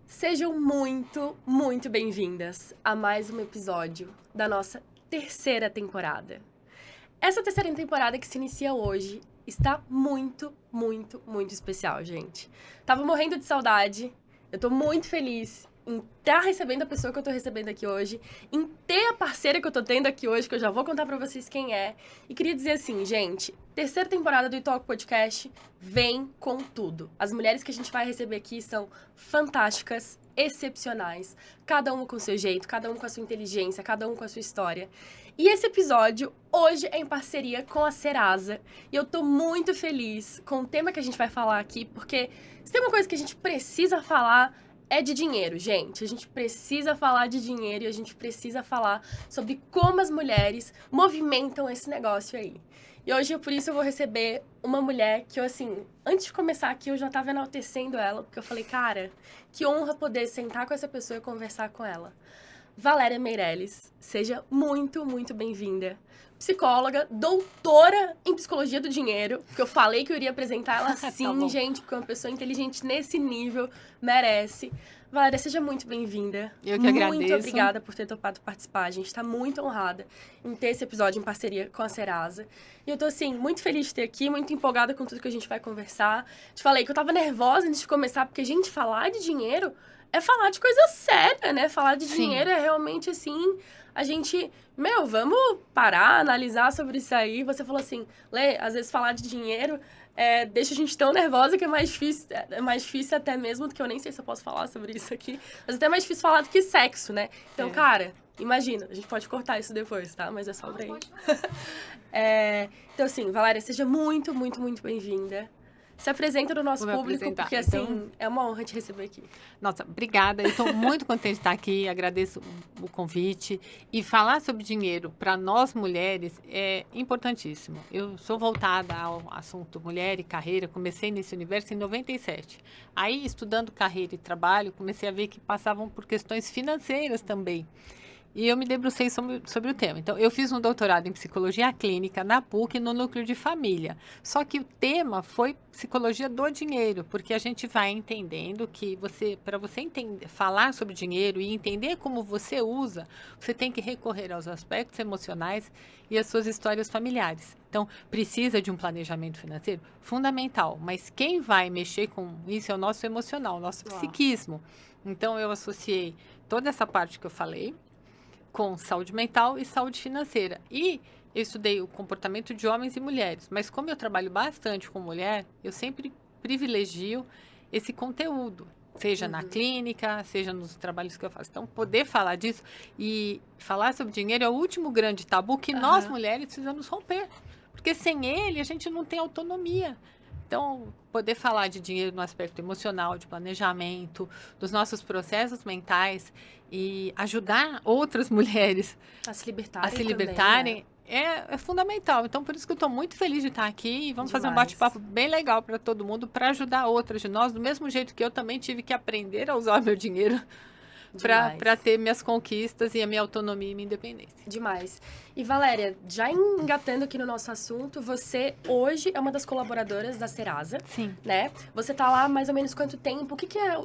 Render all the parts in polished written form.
Sejam muito, muito bem-vindas a mais um episódio da nossa terceira temporada. Essa terceira temporada que se inicia hoje está muito, muito, muito especial, gente. Tava morrendo de saudade, eu tô muito feliz em estar recebendo a pessoa que eu tô recebendo aqui hoje, em ter a parceira que eu tô tendo aqui hoje, que eu já vou contar pra vocês quem é. E queria dizer assim, gente, terceira temporada do Italk Podcast vem com tudo. As mulheres que a gente vai receber aqui são fantásticas, excepcionais, cada uma com seu jeito, cada um com a sua inteligência, cada um com a sua história. E esse episódio hoje é em parceria com a Serasa. E eu tô muito feliz com o tema que a gente vai falar aqui, porque se tem uma coisa que a gente precisa falar é de dinheiro, gente. A gente precisa falar de dinheiro e a gente precisa falar sobre como as mulheres movimentam esse negócio aí. E hoje, por isso, eu vou receber uma mulher que eu, assim, antes de começar aqui, eu já tava enaltecendo ela, porque eu falei, cara, que honra poder sentar com essa pessoa e conversar com ela. Valéria Meirelles, seja muito, muito bem-vinda. Psicóloga, doutora em psicologia do dinheiro, porque eu falei que eu iria apresentar ela sim, gente, porque uma pessoa inteligente nesse nível merece. Valéria, seja muito bem-vinda. Eu que agradeço. Muito obrigada por ter topado participar. A gente está muito honrada em ter esse episódio em parceria com a Serasa. E eu tô, assim, muito feliz de ter aqui, muito empolgada com tudo que a gente vai conversar. Te falei que eu tava nervosa antes de começar, porque, gente, falar de dinheiro é falar de coisa séria, né? Falar de dinheiro é realmente, assim, a gente... vamos parar, analisar sobre isso aí. Você falou assim, Lê, às vezes falar de dinheiro deixa a gente tão nervosa que é mais difícil até mesmo do que eu nem sei se eu posso falar sobre isso aqui. Mas até mais difícil falar do que sexo, né? Então, cara, imagina, a gente pode cortar isso depois, tá? Mas é só pra aí. Então, assim, Valéria, seja muito, muito, muito bem-vinda. Se apresenta no nosso público, porque, assim, é uma honra te receber aqui. Nossa, obrigada. Eu estou muito contente de estar aqui, agradeço o convite. E falar sobre dinheiro para nós mulheres é importantíssimo. Eu sou voltada ao assunto mulher e carreira, comecei nesse universo em 97. Aí, estudando carreira e trabalho, comecei a ver que passavam por questões financeiras também. E eu me debrucei sobre o tema. Então, eu fiz um doutorado em psicologia clínica na PUC, no núcleo de família. Só que o tema foi psicologia do dinheiro, porque a gente vai entendendo que para você falar sobre dinheiro e entender como você usa, você tem que recorrer aos aspectos emocionais e às suas histórias familiares. Então, precisa de um planejamento financeiro? Fundamental. Mas quem vai mexer com isso é o nosso emocional, o nosso psiquismo. Então, eu associei toda essa parte que eu falei com saúde mental e saúde financeira. E eu estudei o comportamento de homens e mulheres, mas como eu trabalho bastante com mulher, eu sempre privilegio esse conteúdo, seja na clínica, seja nos trabalhos que eu faço. Então, poder falar disso e falar sobre dinheiro é o último grande tabu que nós mulheres precisamos romper, porque sem ele a gente não tem autonomia. Então, poder falar de dinheiro no aspecto emocional, de planejamento, dos nossos processos mentais e ajudar outras mulheres a se libertarem também, né? é fundamental. Então, por isso que eu estou muito feliz de estar aqui e vamos fazer um bate-papo bem legal para todo mundo, para ajudar outras de nós, do mesmo jeito que eu também tive que aprender a usar o meu dinheiro para ter minhas conquistas e a minha autonomia e minha independência. Demais. E Valéria, já engatando aqui no nosso assunto, você hoje é uma das colaboradoras da Serasa. Sim. Né? Você tá lá mais ou menos quanto tempo?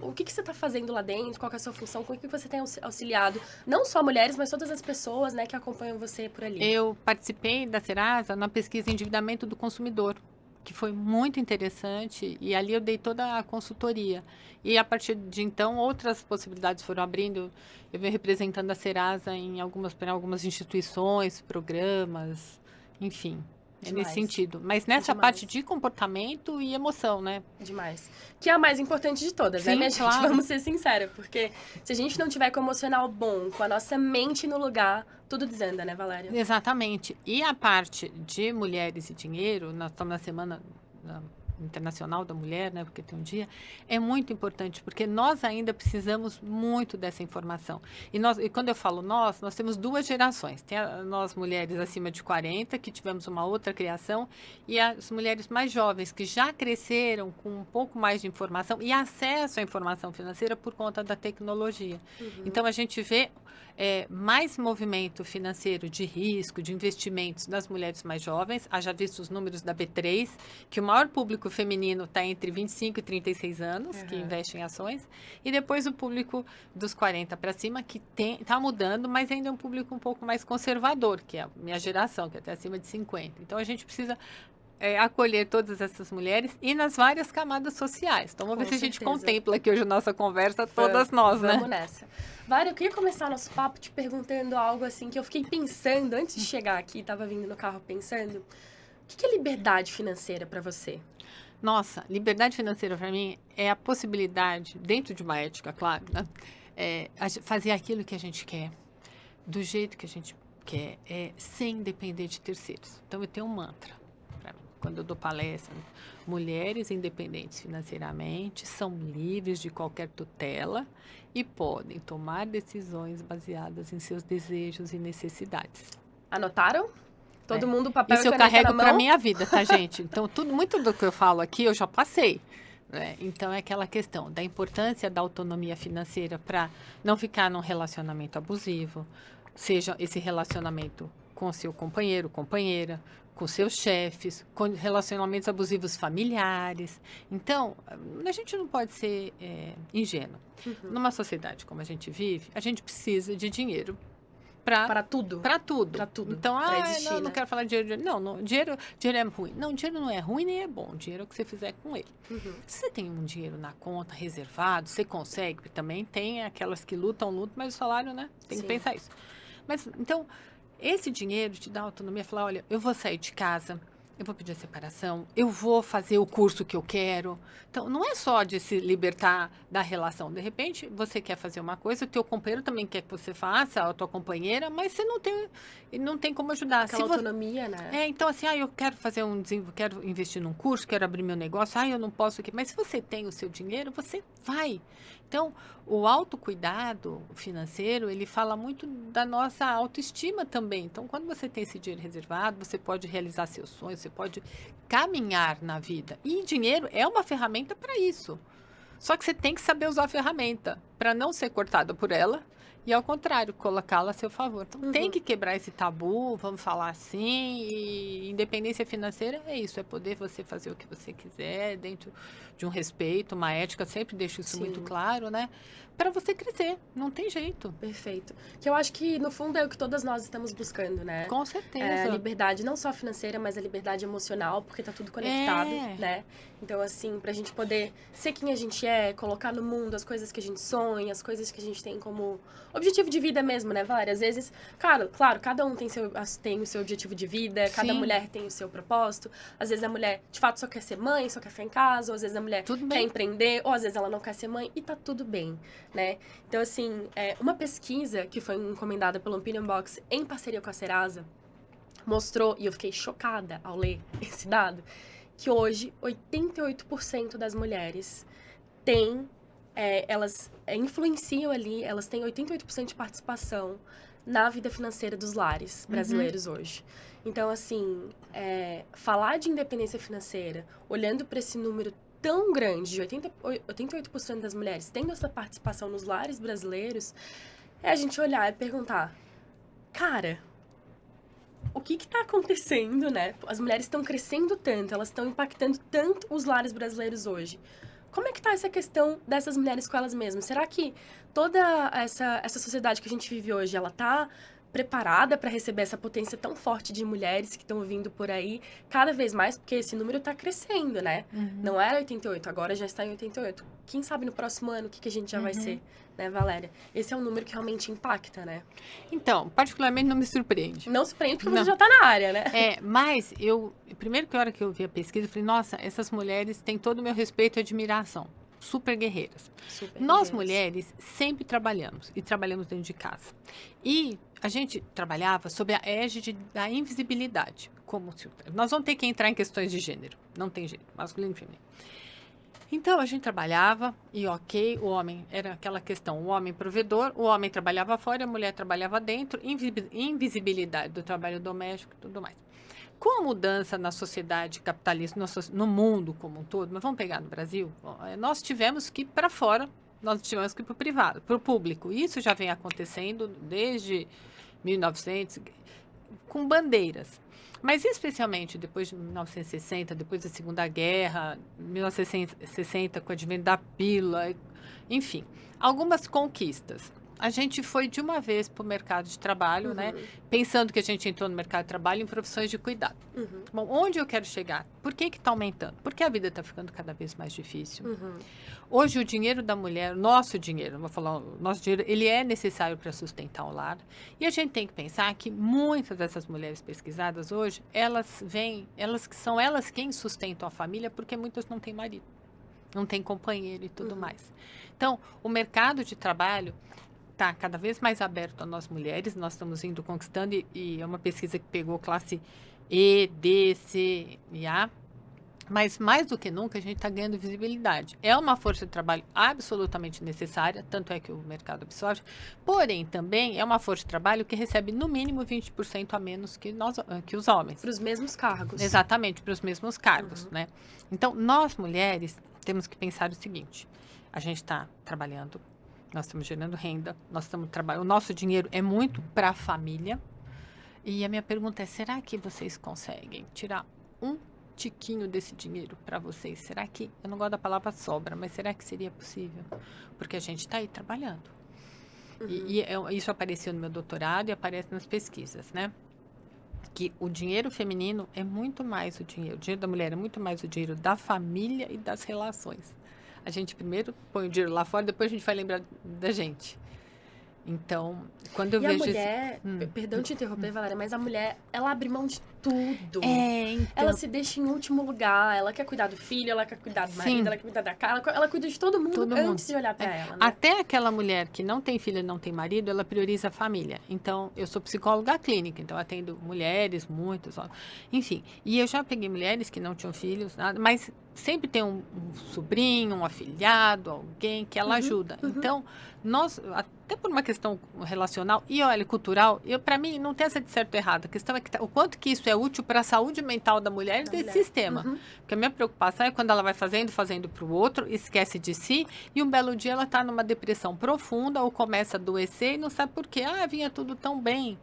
O que você tá fazendo lá dentro? Qual que é a sua função? Com o que você tem auxiliado? Não só mulheres, mas todas as pessoas, né, que acompanham você por ali. Eu participei da Serasa na pesquisa endividamento do consumidor, que foi muito interessante, e ali eu dei toda a consultoria. E a partir de então, outras possibilidades foram abrindo. Eu venho representando a Serasa em algumas instituições, programas, enfim, nesse sentido. Mas nessa parte de comportamento e emoção, né? Demais. Que é a mais importante de todas, né, minha gente? Vamos ser sinceros, porque se a gente não tiver com o emocional bom, com a nossa mente no lugar, tudo desanda, né, Valéria? Exatamente. E a parte de mulheres e dinheiro, nós estamos na semana internacional da mulher, né, porque tem um dia, é muito importante, porque nós ainda precisamos muito dessa informação. E quando eu falo nós temos duas gerações. Tem nós mulheres acima de 40, que tivemos uma outra criação, e as mulheres mais jovens, que já cresceram com um pouco mais de informação e acesso à informação financeira por conta da tecnologia. Então, a gente vê mais movimento financeiro de risco, de investimentos das mulheres mais jovens. Haja visto os números da B3, que o maior público feminino está entre 25 e 36 anos, que investe em ações, e depois o público dos 40 para cima, que está mudando, mas ainda é um público um pouco mais conservador, que é a minha geração, que é até acima de 50. Então, a gente precisa acolher todas essas mulheres e nas várias camadas sociais. Então, vamos ver se a gente contempla aqui hoje a nossa conversa, todas nós, né? Vamos nessa. Vara, eu queria começar nosso papo te perguntando algo assim que eu fiquei pensando, antes de chegar aqui, estava vindo no carro pensando, o que é liberdade financeira para você? Nossa, liberdade financeira para mim é a possibilidade, dentro de uma ética, claro, né? Fazer aquilo que a gente quer, do jeito que a gente quer, sem depender de terceiros. Então, eu tenho um mantra. Quando eu dou palestra, mulheres independentes financeiramente são livres de qualquer tutela e podem tomar decisões baseadas em seus desejos e necessidades. Anotaram? Todo mundo papel Isso e caneta na mão? eu carrego para minha vida, tá, gente? Então, muito do que eu falo aqui eu já passei. Né? Então, é aquela questão da importância da autonomia financeira para não ficar num relacionamento abusivo, seja esse relacionamento com seu companheiro, companheira, com seus chefes, com relacionamentos abusivos familiares. Então, a gente não pode ser ingênuo. Numa sociedade como a gente vive, a gente precisa de dinheiro para tudo. Para tudo. Então, não, não quero falar de dinheiro. Não, dinheiro é ruim. Não, dinheiro não é ruim nem é bom. Dinheiro é o que você fizer com ele. Se você tem um dinheiro na conta, reservado, você consegue, porque também tem aquelas que lutam, mas o salário, né? Tem que pensar isso. Mas, então, esse dinheiro te dá autonomia, falar, olha, eu vou sair de casa, eu vou pedir a separação, eu vou fazer o curso que eu quero. Então, não é só de se libertar da relação. De repente, você quer fazer uma coisa, o teu companheiro também quer que você faça, a tua companheira, mas você não tem como ajudar. Aquela autonomia, né? Então, assim, eu quero quero investir num curso, quero abrir meu negócio, eu não posso aqui. Mas se você tem o seu dinheiro, você vai. Então, o autocuidado financeiro, ele fala muito da nossa autoestima também. Então, quando você tem esse dinheiro reservado, você pode realizar seus sonhos, você pode caminhar na vida. E dinheiro é uma ferramenta para isso. Só que você tem que saber usar a ferramenta para não ser cortada por ela e, ao contrário, colocá-la a seu favor. Então, tem que quebrar esse tabu, vamos falar assim, e independência financeira é isso, é poder você fazer o que você quiser, dentro de um respeito, uma ética, sempre deixo isso muito claro, né? Para você crescer, não tem jeito. Perfeito. Que eu acho que, no fundo, é o que todas nós estamos buscando, né? Com certeza. A liberdade não só financeira, mas a liberdade emocional, porque tá tudo conectado, né? Então, assim, pra gente poder ser quem a gente é, colocar no mundo as coisas que a gente sonha, as coisas que a gente tem como objetivo de vida mesmo, né, Valéria? Às vezes, claro, cada um tem o seu objetivo de vida, cada mulher tem o seu propósito. Às vezes a mulher, de fato, só quer ser mãe, só quer ficar em casa, ou às vezes a mulher quer empreender, ou às vezes ela não quer ser mãe, e tá tudo bem, né? Então, assim, uma pesquisa que foi encomendada pelo Opinion Box em parceria com a Serasa mostrou, e eu fiquei chocada ao ler esse dado, que hoje 88% das mulheres têm, elas influenciam ali, elas têm 88% de participação na vida financeira dos lares brasileiros hoje. Então, assim, falar de independência financeira, olhando para esse número tão grande, de 88% das mulheres tendo essa participação nos lares brasileiros, é a gente olhar e perguntar, cara, o que está acontecendo, né? As mulheres estão crescendo tanto, elas estão impactando tanto os lares brasileiros hoje. Como é que está essa questão dessas mulheres com elas mesmas? Será que toda essa sociedade que a gente vive hoje, ela está preparada para receber essa potência tão forte de mulheres que estão vindo por aí cada vez mais, porque esse número está crescendo, né? Não era 88, agora já está em 88. Quem sabe no próximo ano o que a gente já vai ser, né, Valéria? Esse é um número que realmente impacta, né? Então, particularmente não me surpreende. Não surpreende porque você já está na área, né? Mas primeiro que a hora que eu vi a pesquisa, eu falei, nossa, essas mulheres têm todo o meu respeito e admiração. Super guerreiras. Nós, mulheres, sempre trabalhamos. E trabalhamos dentro de casa. E a gente trabalhava sob a égide da invisibilidade. Nós vamos ter que entrar em questões de gênero. Não tem jeito. Masculino e feminino. Então, a gente trabalhava e, o homem, era aquela questão, o homem provedor, o homem trabalhava fora, a mulher trabalhava dentro, invisibilidade do trabalho doméstico e tudo mais. Com a mudança na sociedade capitalista, no mundo como um todo, mas vamos pegar no Brasil, nós tivemos que ir para fora, nós tivemos que ir para o privado, para o público. Isso já vem acontecendo desde 1900, com bandeiras. Mas especialmente depois de 1960, depois da Segunda Guerra, 1960 com o advento da pílula, enfim, algumas conquistas. A gente foi de uma vez para o mercado de trabalho, né? Pensando que a gente entrou no mercado de trabalho em profissões de cuidado. Bom, onde eu quero chegar? Por que está aumentando? Porque a vida está ficando cada vez mais difícil. Hoje o dinheiro da mulher, nosso dinheiro, vou falar, o nosso dinheiro, ele é necessário para sustentar o lar. E a gente tem que pensar que muitas dessas mulheres pesquisadas hoje, elas são elas quem sustentam a família, porque muitas não têm marido, não têm companheiro e tudo mais. Então, o mercado de trabalho está cada vez mais aberto a nós mulheres, nós estamos indo conquistando, e é uma pesquisa que pegou classe E, D, C e A, mas mais do que nunca a gente está ganhando visibilidade. É uma força de trabalho absolutamente necessária, tanto é que o mercado absorve, porém também é uma força de trabalho que recebe no mínimo 20% a menos que os homens. Para os mesmos cargos. Exatamente, para os mesmos cargos, né? Então, nós mulheres temos que pensar o seguinte, a gente está trabalhando, nós estamos gerando renda, nós estamos trabalhando, o nosso dinheiro é muito para a família. E a minha pergunta é, será que vocês conseguem tirar um tiquinho desse dinheiro para vocês? Será que, eu não gosto da palavra sobra, mas será que seria possível? Porque a gente está aí trabalhando. Isso apareceu no meu doutorado e aparece nas pesquisas, né? Que o dinheiro feminino é muito mais o dinheiro da mulher é muito mais o dinheiro da família e das relações. A gente primeiro põe o dinheiro lá fora, depois a gente vai lembrar da gente. Então, quando eu vejo... a mulher, perdão te interromper, Valéria, mas a mulher, ela abre mão de tudo. Então... Ela se deixa em último lugar, ela quer cuidar do filho, ela quer cuidar do marido, ela quer cuidar da casa, ela cuida de todo mundo antes de olhar para ela, né? Até aquela mulher que não tem filho e não tem marido, ela prioriza a família. Então, eu sou psicóloga clínica, então eu atendo mulheres, muitas, enfim. E eu já peguei mulheres que não tinham filhos, nada, mas sempre tem um sobrinho, um afilhado, alguém que ela ajuda. Então, nós, até por uma questão relacional e, olha, cultural, para mim, não tem essa de certo ou errado. A questão é que o quanto que isso é útil para a saúde mental da mulher e desse sistema. Porque a minha preocupação é quando ela vai fazendo para o outro, esquece de si, e um belo dia ela está numa depressão profunda ou começa a adoecer e não sabe por quê. Vinha tudo tão bem.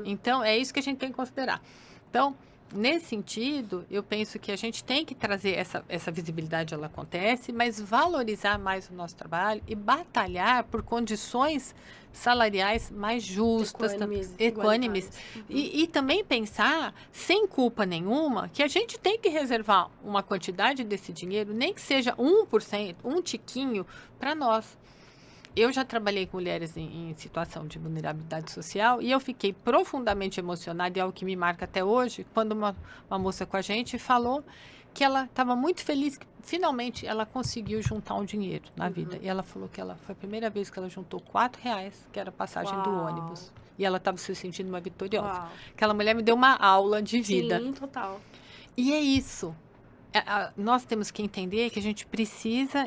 Então, é isso que a gente tem que considerar. Então, nesse sentido, eu penso que a gente tem que trazer essa visibilidade, ela acontece, mas valorizar mais o nosso trabalho e batalhar por condições salariais mais justas, equânimes. E também pensar, sem culpa nenhuma, que a gente tem que reservar uma quantidade desse dinheiro, nem que seja 1%, um tiquinho, para nós. Eu já trabalhei com mulheres em situação de vulnerabilidade social e eu fiquei profundamente emocionada, e é algo que me marca até hoje, quando uma moça com a gente falou que ela estava muito feliz que finalmente ela conseguiu juntar um dinheiro na vida. E ela falou que foi a primeira vez que ela juntou R$4, que era a passagem do ônibus. E ela estava se sentindo uma vitoriosa. Aquela mulher me deu uma aula de vida. Sim, total. E é isso. Nós temos que entender que a gente precisa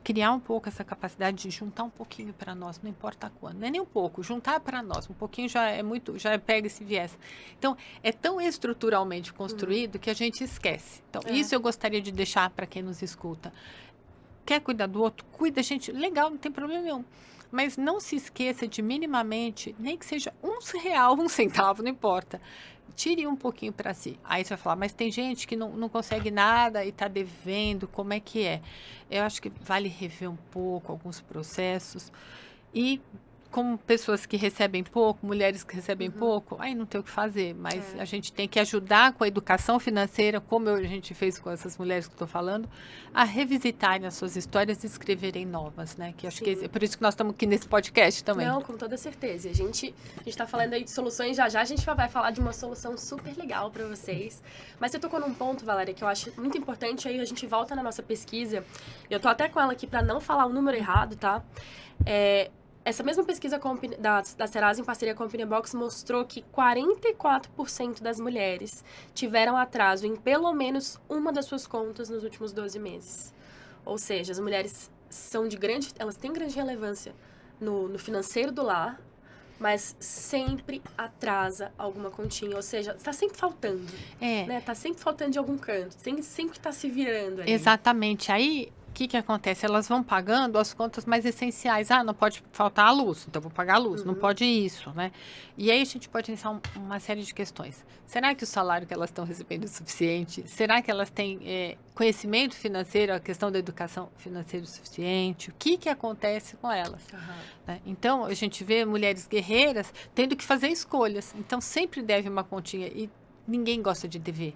criar um pouco essa capacidade de juntar um pouquinho para nós, não importa quando, não é nem um pouco, juntar para nós, um pouquinho já é muito, já pega esse viés. Então, é tão estruturalmente construído que a gente esquece. Então, isso eu gostaria de deixar para quem nos escuta. Quer cuidar do outro? Cuida, gente, legal, não tem problema nenhum. Mas não se esqueça de minimamente, nem que seja R$1, 1 centavo, não importa. Tire um pouquinho para si. Aí você vai falar, mas tem gente que não consegue nada e está devendo, como é que é? Eu acho que vale rever um pouco alguns processos. E como pessoas que recebem pouco, mulheres que recebem pouco, aí não tem o que fazer, mas a gente tem que ajudar com a educação financeira, como a gente fez com essas mulheres que estou falando, a revisitarem as suas histórias e escreverem novas, né? Que acho que é por isso que nós estamos aqui nesse podcast também. Não, com toda certeza. A gente está falando aí de soluções, já a gente vai falar de uma solução super legal para vocês. Mas você tocou num ponto, Valéria, que eu acho muito importante, aí a gente volta na nossa pesquisa. Eu tô até com ela aqui para não falar o número errado, tá? Essa mesma pesquisa da Serasa, em parceria com a Opinibox, mostrou que 44% das mulheres tiveram atraso em pelo menos uma das suas contas nos últimos 12 meses. Ou seja, as mulheres elas têm grande relevância no financeiro do lar, mas sempre atrasa alguma continha. Ou seja, está sempre faltando. Né? Está sempre faltando de algum canto. Sempre está se virando aí. Exatamente. Aí que acontece? Elas vão pagando as contas mais essenciais. Não pode faltar a luz, então vou pagar a luz. Não pode isso, né? E aí a gente pode iniciar uma série de questões. Será que o salário que elas estão recebendo é suficiente? Será que elas têm conhecimento financeiro, a questão da educação financeira suficiente? O que acontece com elas? Né? Então, a gente vê mulheres guerreiras tendo que fazer escolhas. Então, sempre deve uma continha. E ninguém gosta de dever.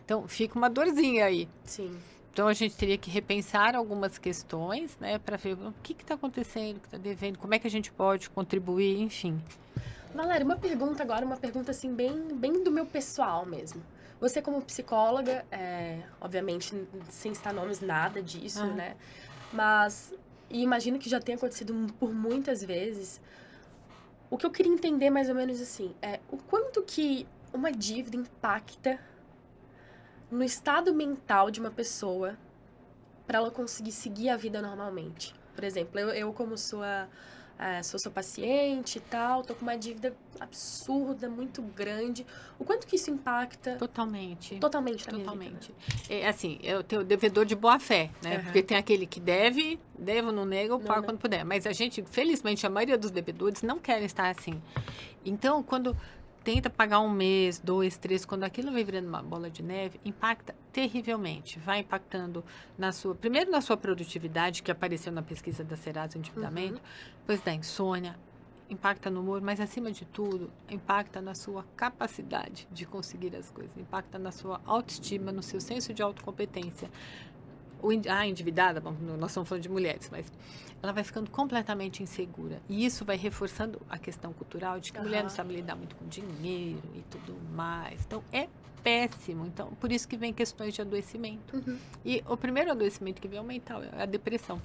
Então, fica uma dorzinha aí. Sim. Então, a gente teria que repensar algumas questões, né, para ver o que está acontecendo, o que está devendo, como é que a gente pode contribuir, enfim. Valéria, uma pergunta assim, bem do meu pessoal mesmo. Você como psicóloga, obviamente, sem citar nomes, nada disso, né? Mas, e imagino que já tenha acontecido por muitas vezes. O que eu queria entender mais ou menos assim, o quanto que uma dívida impacta no estado mental de uma pessoa para ela conseguir seguir a vida normalmente. Por exemplo, eu como sou sua paciente e tal, tô com uma dívida absurda, muito grande. O quanto que isso impacta? Totalmente na minha vida, né? Assim, eu tenho o devedor de boa fé, né? Porque tem aquele que devo, não nego, pago quando puder. Mas a gente, felizmente, a maioria dos devedores não querem estar assim. Então, quando tenta pagar 1 mês, 2, 3, quando aquilo vai virando uma bola de neve, impacta terrivelmente. Vai impactando primeiro na sua produtividade, que apareceu na pesquisa da Serasa, o endividamento, depois da insônia, impacta no humor, mas acima de tudo, impacta na sua capacidade de conseguir as coisas, impacta na sua autoestima, no seu senso de autocompetência. A endividada, bom, nós estamos falando de mulheres, mas ela vai ficando completamente insegura. E isso vai reforçando a questão cultural de que a mulher não sabe lidar muito com dinheiro e tudo mais. Então, é péssimo. Então, por isso que vem questões de adoecimento. E o primeiro adoecimento que vem é o mental, é a depressão,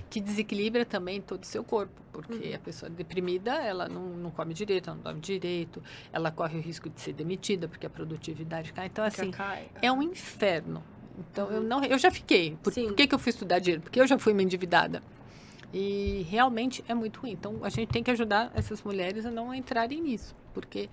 que desequilibra também todo o seu corpo, porque a pessoa deprimida, ela não come direito, ela não dorme direito, ela corre o risco de ser demitida, porque a produtividade cai. Então, assim, é um inferno. Então, eu já fiquei. Por que eu fui estudar dinheiro? Porque eu já fui uma endividada. E realmente é muito ruim. Então, a gente tem que ajudar essas mulheres a não entrarem nisso, porque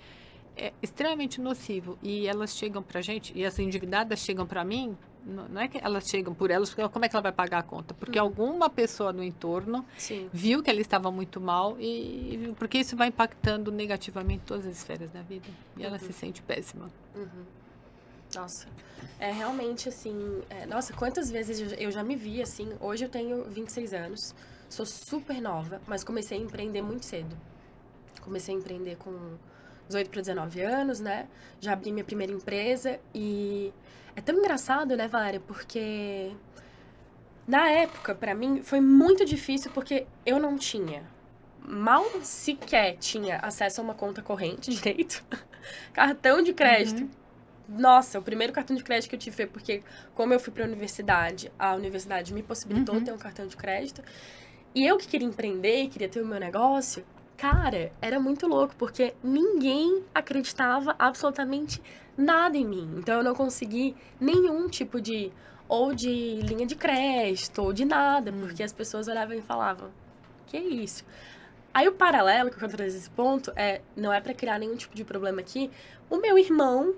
é extremamente nocivo. E elas chegam pra gente, e as endividadas chegam pra mim, não é que elas chegam por elas, porque como é que ela vai pagar a conta? Porque alguma pessoa no entorno viu que ela estava muito mal, e porque isso vai impactando negativamente todas as esferas da vida. E ela se sente péssima. Nossa, realmente assim, nossa, quantas vezes eu já me vi assim, hoje eu tenho 26 anos, sou super nova, mas comecei a empreender muito cedo. Comecei a empreender com 18 para 19 anos, né, já abri minha primeira empresa e é tão engraçado, né, Valéria, porque na época, pra mim, foi muito difícil porque eu não tinha, mal sequer tinha acesso a uma conta corrente direito, cartão de crédito. Nossa, o primeiro cartão de crédito que eu tive foi porque, como eu fui para a universidade me possibilitou ter um cartão de crédito. E eu que queria empreender, queria ter o meu negócio, cara, era muito louco, porque ninguém acreditava absolutamente nada em mim. Então, eu não consegui nenhum tipo de linha de crédito, ou de nada, porque as pessoas olhavam e falavam, que é isso? Aí, o paralelo que eu quero trazer esse ponto não é para criar nenhum tipo de problema aqui, o meu irmão,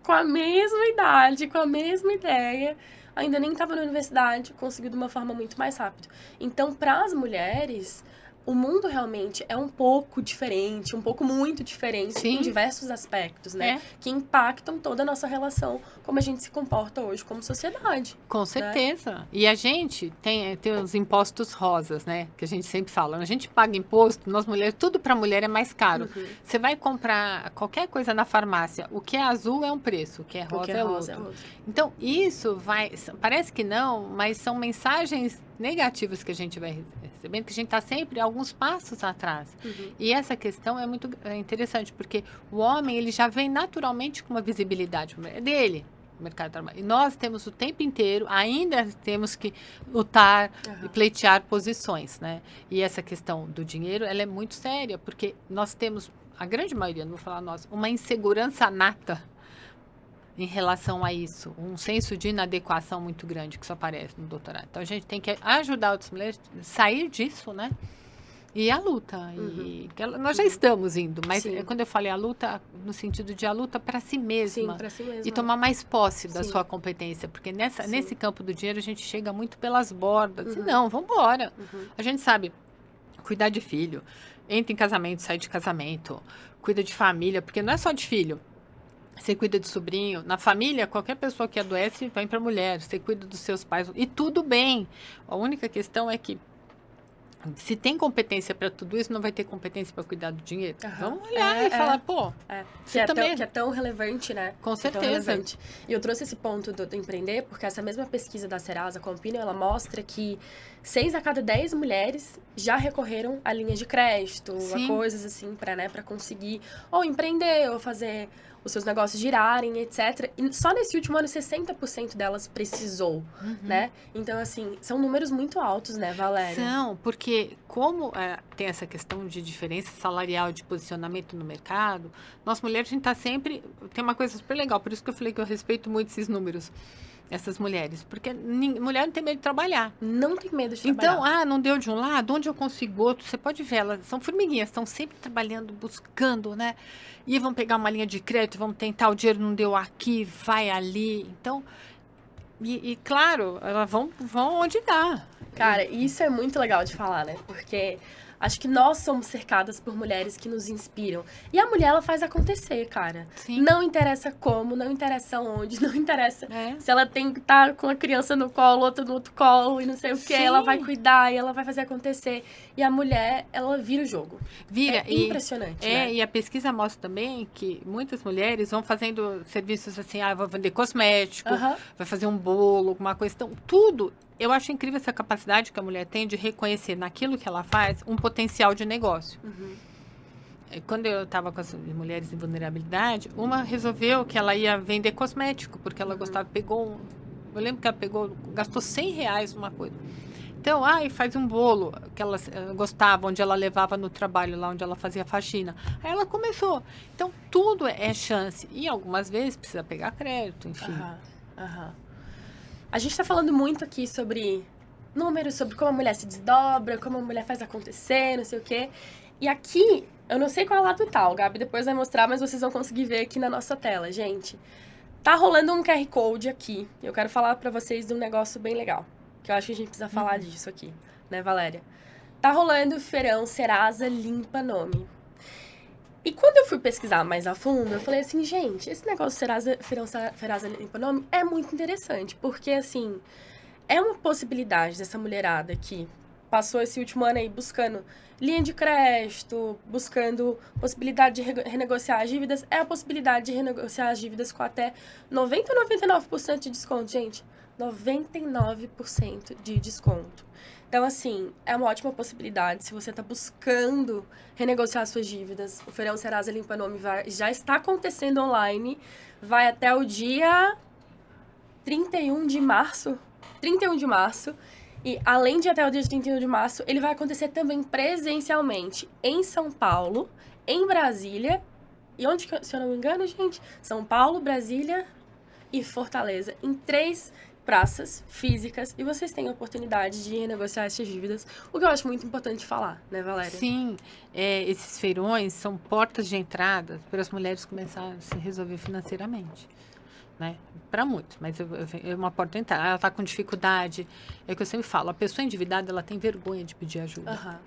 com a mesma idade, com a mesma ideia, ainda nem estava na universidade, conseguiu de uma forma muito mais rápida. Então, para as mulheres, o mundo realmente é um pouco diferente, muito diferente em diversos aspectos, né? Que impactam toda a nossa relação, como a gente se comporta hoje como sociedade. Com certeza. Né? E a gente tem os impostos rosas, né? Que a gente sempre fala. A gente paga imposto, nós mulheres, tudo para mulher é mais caro. Você vai comprar qualquer coisa na farmácia, o que é azul é um preço, o que é rosa, é outro. Então, isso parece que não, mas são mensagens negativas que a gente vai recebendo, que a gente está sempre alguns passos atrás. E essa questão é muito interessante, porque o homem, ele já vem naturalmente com uma visibilidade dele, no mercado de trabalho. E nós temos o tempo inteiro, ainda temos que lutar e pleitear posições, né? E essa questão do dinheiro, ela é muito séria, porque nós temos, a grande maioria, não vou falar nós, uma insegurança nata em relação a isso, um senso de inadequação muito grande que isso aparece no doutorado. Então, a gente tem que ajudar outras mulheres a sair disso, né? E a luta. Uhum. E nós já estamos indo, mas Sim. quando eu falei a luta, no sentido de a luta para si mesma. Sim, para si mesma. E tomar mais posse da Sim. sua competência. Porque Sim. nesse campo do dinheiro a gente chega muito pelas bordas. Uhum. E não, vamos embora. Uhum. A gente sabe cuidar de filho, entra em casamento, sai de casamento, cuida de família, porque não é só de filho. Você cuida de sobrinho. Na família, qualquer pessoa que adoece vai para a mulher. Você cuida dos seus pais. E tudo bem. A única questão é que se tem competência para tudo isso, não vai ter competência para cuidar do dinheiro. Vamos olhar e falar, pô, que é tão relevante, né? Com certeza. E eu trouxe esse ponto do empreender, porque essa mesma pesquisa da Serasa com a Opinion, ela mostra que 6 a cada 10 mulheres já recorreram a linhas de crédito, a coisas assim, para conseguir ou empreender, ou fazer os seus negócios girarem, etc. E só nesse último ano, 60% delas precisou, né? Então, assim, são números muito altos, né, Valéria? São, porque como tem essa questão de diferença salarial, de posicionamento no mercado, nós mulheres, a gente tá sempre... Tem uma coisa super legal, por isso que eu falei que eu respeito muito esses números, essas mulheres. Porque mulher não tem medo de trabalhar. Não tem medo de trabalhar. Então, não deu de um lado, onde eu consigo outro? Você pode ver, elas são formiguinhas, estão sempre trabalhando, buscando, né? E vão pegar uma linha de crédito, vão tentar, o dinheiro não deu aqui, vai ali. Então, e claro, elas vão onde dá. Cara, isso é muito legal de falar, né? Porque acho que nós somos cercadas por mulheres que nos inspiram. E a mulher, ela faz acontecer, cara. Sim. Não interessa como, não interessa onde, não interessa se ela tem que estar com a criança no colo, outra no outro colo e não sei o quê. Ela vai cuidar e ela vai fazer acontecer. E a mulher, ela vira o jogo. Vira. É impressionante, né? E a pesquisa mostra também que muitas mulheres vão fazendo serviços assim, vou vender cosmético, vai fazer um bolo, alguma coisa. Então, tudo... Eu acho incrível essa capacidade que a mulher tem de reconhecer naquilo que ela faz um potencial de negócio. Quando eu estava com as mulheres em vulnerabilidade, uma resolveu que ela ia vender cosmético, porque ela gostava, eu lembro que ela gastou R$100 numa coisa. Então, e faz um bolo que ela gostava, onde ela levava no trabalho, lá onde ela fazia faxina. Aí ela começou. Então, tudo é chance. E algumas vezes precisa pegar crédito, enfim. A gente está falando muito aqui sobre números, sobre como a mulher se desdobra, como a mulher faz acontecer, não sei o quê. E aqui, eu não sei qual lado tá, o Gabi depois vai mostrar, mas vocês vão conseguir ver aqui na nossa tela, gente. Tá rolando um QR Code aqui. Eu quero falar pra vocês de um negócio bem legal, que eu acho que a gente precisa falar disso aqui, né, Valéria? Tá rolando o feirão Serasa Limpa Nome. E quando eu fui pesquisar mais a fundo, eu falei assim, gente, esse negócio feirão Serasa Limpa Nome é muito interessante, porque, assim, é uma possibilidade dessa mulherada que passou esse último ano aí buscando linha de crédito, buscando possibilidade de renegociar as dívidas, é a possibilidade de renegociar as dívidas com até 90 ou 99% de desconto, gente. 99% de desconto. Então, assim, é uma ótima possibilidade. Se você está buscando renegociar suas dívidas, o Feirão Serasa Limpa Nome já está acontecendo online. Vai até o dia 31 de março. 31 de março. E, além de até o dia 31 de março, ele vai acontecer também presencialmente em São Paulo, em Brasília. E onde, se eu não me engano, gente? São Paulo, Brasília e Fortaleza. Em 3 praças físicas, e vocês têm a oportunidade de renegociar essas dívidas, o que eu acho muito importante falar, né, Valéria? Sim, esses feirões são portas de entrada para as mulheres começarem a se resolver financeiramente, né? Para muitos, mas é uma porta de entrada. Ela está com dificuldade, é o que eu sempre falo, a pessoa endividada, ela tem vergonha de pedir ajuda.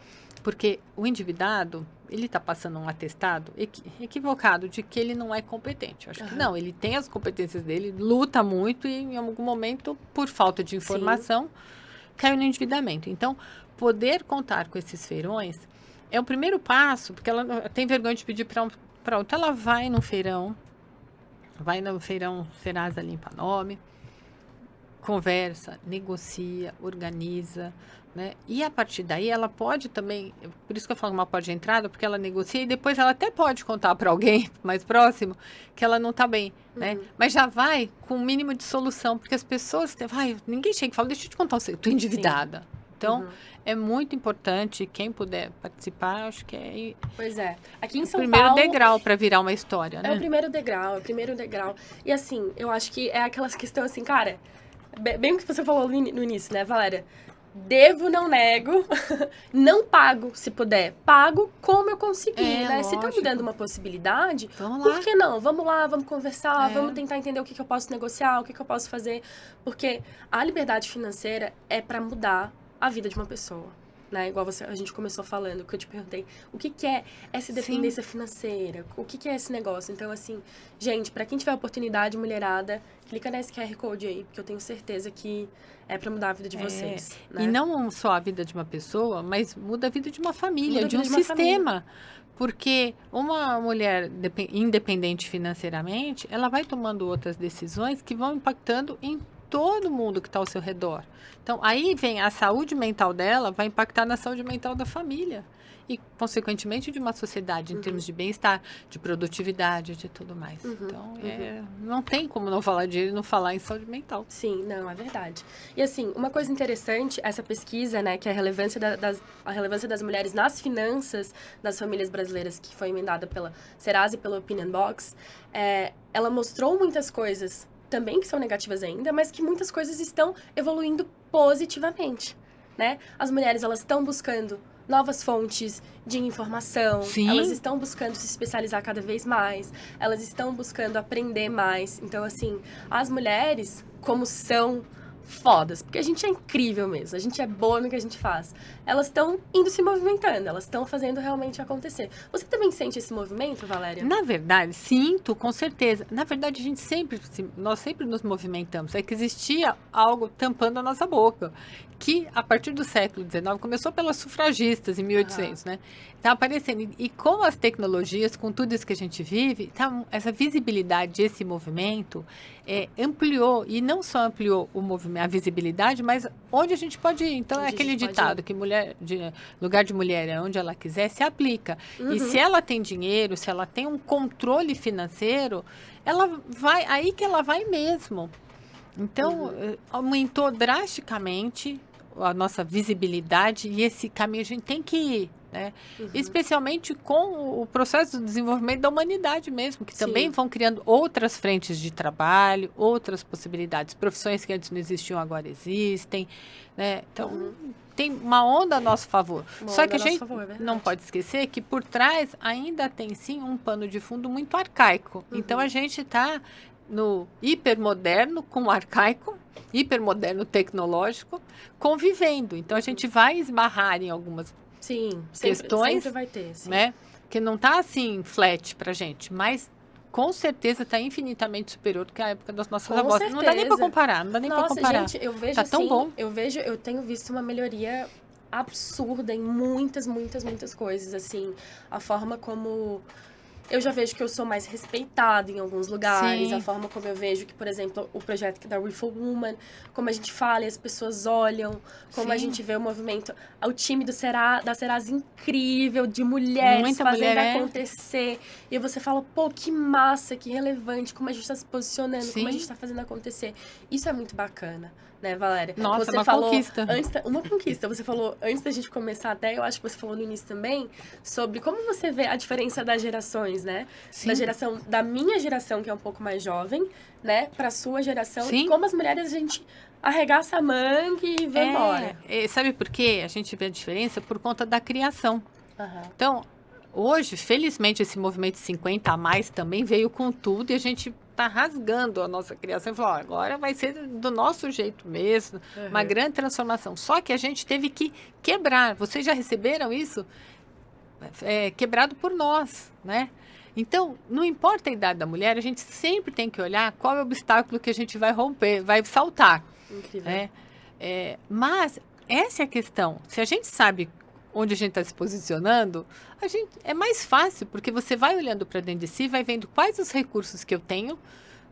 Porque o endividado, ele está passando um atestado equivocado de que ele não é competente. Eu acho que não, ele tem as competências dele, luta muito e em algum momento, por falta de informação, caiu no endividamento. Então, poder contar com esses feirões é o primeiro passo, porque ela tem vergonha de pedir para outra. Ela vai no feirão Serasa Limpa Nome, conversa, negocia, organiza, né? E a partir daí ela pode também, por isso que eu falo uma porta de entrada, porque ela negocia e depois ela até pode contar para alguém mais próximo que ela não está bem, né? Mas já vai com um mínimo de solução, porque as pessoas, ninguém chega e fala, deixa eu te contar, eu tô endividada. Então, é muito importante, quem puder participar, acho que é... Pois é. Aqui em São Paulo... O primeiro Paulo, degrau para virar uma história, né? É o primeiro degrau. E assim, eu acho que é aquelas questões assim, cara, bem o que você falou no início, né, Valéria? devo, não nego, não pago, se puder. Pago como eu conseguir, né? Se tá me lógico. dando uma possibilidade, Vamos lá. por que não? Vamos lá, vamos conversar, É. vamos tentar entender o que eu posso negociar, o que eu posso fazer. Porque a liberdade financeira é pra mudar a vida de uma pessoa. Né? Igual a gente começou falando, que eu te perguntei, o que é essa independência financeira? O que é esse negócio? Então, assim, gente, pra quem tiver oportunidade, mulherada, clica nesse QR Code aí, porque eu tenho certeza que é pra mudar a vida de vocês. Né? E não só a vida de uma pessoa, mas muda a vida de uma família, Muda a de vida um de uma sistema. Porque uma mulher independente financeiramente, ela vai tomando outras decisões que vão impactando em todo mundo que está ao seu redor. Então, aí vem a saúde mental dela, vai impactar na saúde mental da família. E, consequentemente, de uma sociedade em termos de bem-estar, de produtividade, de tudo mais. Então, não tem como não falar de ele e não falar em saúde mental. Sim, não, é verdade. E assim, uma coisa interessante, essa pesquisa, né, que é a relevância das mulheres nas finanças das famílias brasileiras, que foi emendada pela Serasa e pela Opinion Box, ela mostrou muitas coisas também que são negativas ainda, mas que muitas coisas estão evoluindo positivamente, né? As mulheres, elas estão buscando novas fontes de informação, Sim. Elas estão buscando se especializar cada vez mais, elas estão buscando aprender mais. Então, assim, as mulheres, como são fodas, porque a gente é incrível mesmo, a gente é boa no que a gente faz. Elas estão indo se movimentando, elas estão fazendo realmente acontecer. Você também sente esse movimento, Valéria? Na verdade, sinto, com certeza. Na verdade, nós sempre nos movimentamos. É que existia algo tampando a nossa boca, que a partir do século XIX começou pelas sufragistas em 1800, né? Tá aparecendo. E com as tecnologias, com tudo isso que a gente vive, essa visibilidade, esse movimento ampliou, e não só ampliou o movimento, a visibilidade, mas onde a gente pode ir. Então, Onde é aquele a gente pode ditado que lugar de mulher é onde ela quiser, se aplica. E se ela tem dinheiro, se ela tem um controle financeiro, ela vai, aí que ela vai mesmo. Então, aumentou drasticamente a nossa visibilidade e esse caminho a gente tem que ir, né? Especialmente com o processo de desenvolvimento da humanidade mesmo, que também vão criando outras frentes de trabalho, outras possibilidades, profissões que antes não existiam agora existem, né? Então, tem uma onda a nosso favor. Só que a gente não pode esquecer que por trás ainda tem sim um pano de fundo muito arcaico. Então, a gente está no hipermoderno com o arcaico, hipermoderno tecnológico, convivendo. Então, a gente vai esbarrar em algumas questões, sempre vai ter, né? Que não está assim flat pra gente, mas com certeza está infinitamente superior do que a época das nossas avós. Certeza. Não dá nem para comparar, não dá nem para comparar. Gente, eu vejo tá tão bom. Eu tenho visto uma melhoria absurda em muitas coisas, assim, a forma como eu já vejo que eu sou mais respeitada em alguns lugares, a forma como eu vejo que, por exemplo, o projeto da We For Woman, como a gente fala e as pessoas olham, como a gente vê o movimento, o time da Serasa incrível, de mulheres Muita fazendo mulher, acontecer. E você fala, pô, que massa, que relevante, como a gente está se posicionando, como a gente está fazendo acontecer. Isso é muito bacana, né, Valéria? Nossa, você uma falou conquista. Uma conquista. Você falou, antes da gente começar até, eu acho que você falou no início também, sobre como você vê a diferença das gerações, né? Da minha geração, que é um pouco mais jovem, né? Pra sua geração. E como as mulheres, a gente arregaça a manga e vai embora. Sabe por quê? A gente vê a diferença por conta da criação. Então, hoje, felizmente, esse movimento 50 a mais também veio com tudo e a gente está rasgando a nossa criação e falou, agora vai ser do nosso jeito mesmo, uma grande transformação. Só que a gente teve que quebrar. Vocês já receberam isso? Quebrado por nós, né? Então, não importa a idade da mulher, a gente sempre tem que olhar qual é o obstáculo que a gente vai romper, vai saltar. Incrível. Mas essa é a questão. Se a gente sabe onde a gente está se posicionando, é mais fácil, porque você vai olhando para dentro de si, vai vendo quais os recursos que eu tenho